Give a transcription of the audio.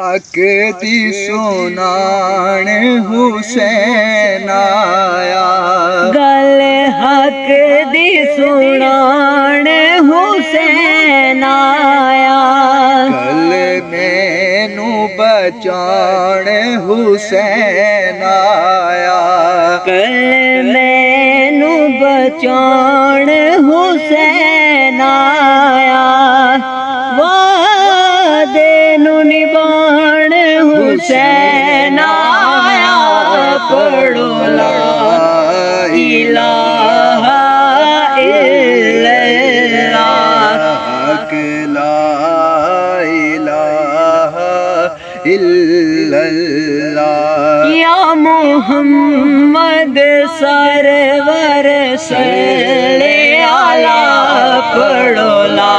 दी सुनाण हुसैन आया, गल हक दी सुनाण हुसैन आया, गल मैनू बचाण हुसैन आया, गल मैनू बचाण हुसैन आया, वादे नू निभाण हुसैन आया, पढ़ो ला इलाहा इल्लल्लाह, हक ला इलाहा इल्लल्लाह। या मोहम्मद सरवर सल्ले अला, पढ़ो ला